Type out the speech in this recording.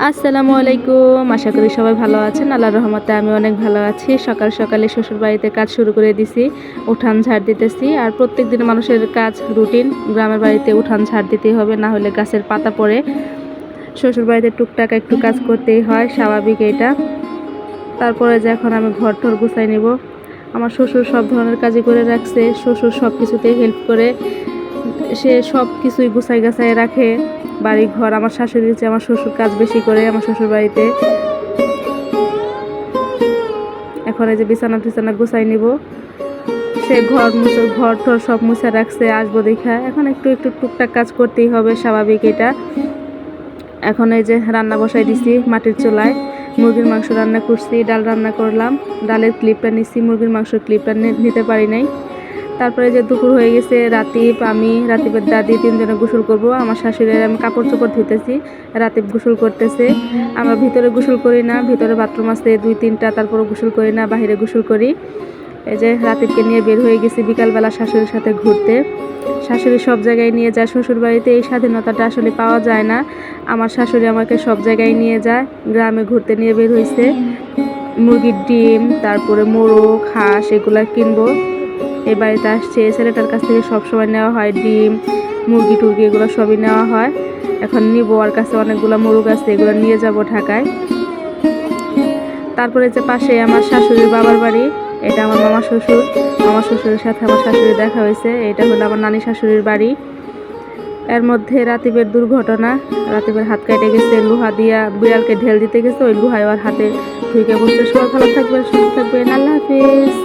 আসসালামু আলাইকুম। আশা করি সবাই ভালো আছেন। আল্লাহর রহমতে আমি অনেক ভালো আছি। সকাল সকালে শ্বশুরবাড়িতে কাজ শুরু করে দিছি। উঠান ঝাড় দিতেছি। আর প্রত্যেকদিন মানুষের কাজ রুটিন। গ্রামের বাড়িতে উঠান ঝাড় দিতেই হবে, না হলে গাছের পাতা পড়ে। শ্বশুরবাড়িতে টুকটাক একটু কাজ করতেই হয়, স্বাভাবিক এটা। তারপরে যে এখন আমি ঘর-টর গুছাই নেব। আমার শ্বশুর সব ধরনের কাজই করে রাখছে। শ্বশুর সব কিছুতেই হেল্প করে। সে সব কিছুই গুছাই গাছাই রাখে। বাড়ি ঘর আমার শাশুড়ির চেয়ে আমার শ্বশুর কাজ বেশি করে আমার শ্বশুর বাড়িতে। এখন এই যে বিছানা টিছানা গুছাই নিব। সে ঘর টর সব মুছে রাখছে, আসবো দেখা। এখন একটু একটু টুকটাক কাজ করতেই হবে, স্বাভাবিক এটা। এখন এই যে রান্না বসাই দিছি মাটির চুলায়। মুরগির মাংস রান্না করছি, ডাল রান্না করলাম। ডালের ক্লিপটা নিছি, মুরগির মাংসের ক্লিপটা নিতে পারি নাই। তারপরে যে দুপুর হয়ে গেছে, রাতিবের দাদি তিনজনে গোসল করব। আমার শাশুড়ির আমি কাপড় চোপড় ধুতেছি, রাতিব গোসল করতেছে। আমরা ভিতরে গোসল করি না, ভিতরে বাথরুম আছে 2-3টা, তারপরে গোসল করি না, বাহিরে গোসল করি। এই যে রাতিবকে নিয়ে বের হয়ে গেছি বিকালবেলা শাশুড়ির সাথে ঘুরতে। শাশুড়ি সব জায়গায় নিয়ে যায়, শ্বশুর বাড়িতে এই স্বাধীনতাটা আসলে পাওয়া যায় না। আমার শাশুড়ি আমাকে সব জায়গায় নিয়ে যায়। গ্রামে ঘুরতে নিয়ে বের হয়েছে। মুরগির ডিম, তারপরে মোরগ, হাঁস এগুলা কিনবো। এই বাড়িতে আসছে, ছেলেটার কাছ থেকে সবসময় নেওয়া হয় ডিম, মুরগি টুরগি এগুলো সবই নেওয়া হয়। এখন নিবো, আর কাছে অনেকগুলো মোরগ আছে, এগুলো নিয়ে যাব ঢাকায়। তারপরে যে পাশে আমার শাশুড়ির বাবার বাড়ি, এটা আমার মামা শ্বশুর। আমার শ্বশুরের সাথে আমার শাশুড়ি দেখা হয়েছে। এটা হলো আমার নানি শাশুড়ির বাড়ি। এর মধ্যে রাতিবের দুর্ঘটনা। রাতিবের হাত কেটে গেছে, লোহা দিয়া বিড়ালকে ঢেল দিতে গেছে, ওই লোহায় ওর হাতে ঢুকে বসছে। সবাই ভালো থাকবেন, সুস্থ থাকবেন, আল্লাহ হাফিজ।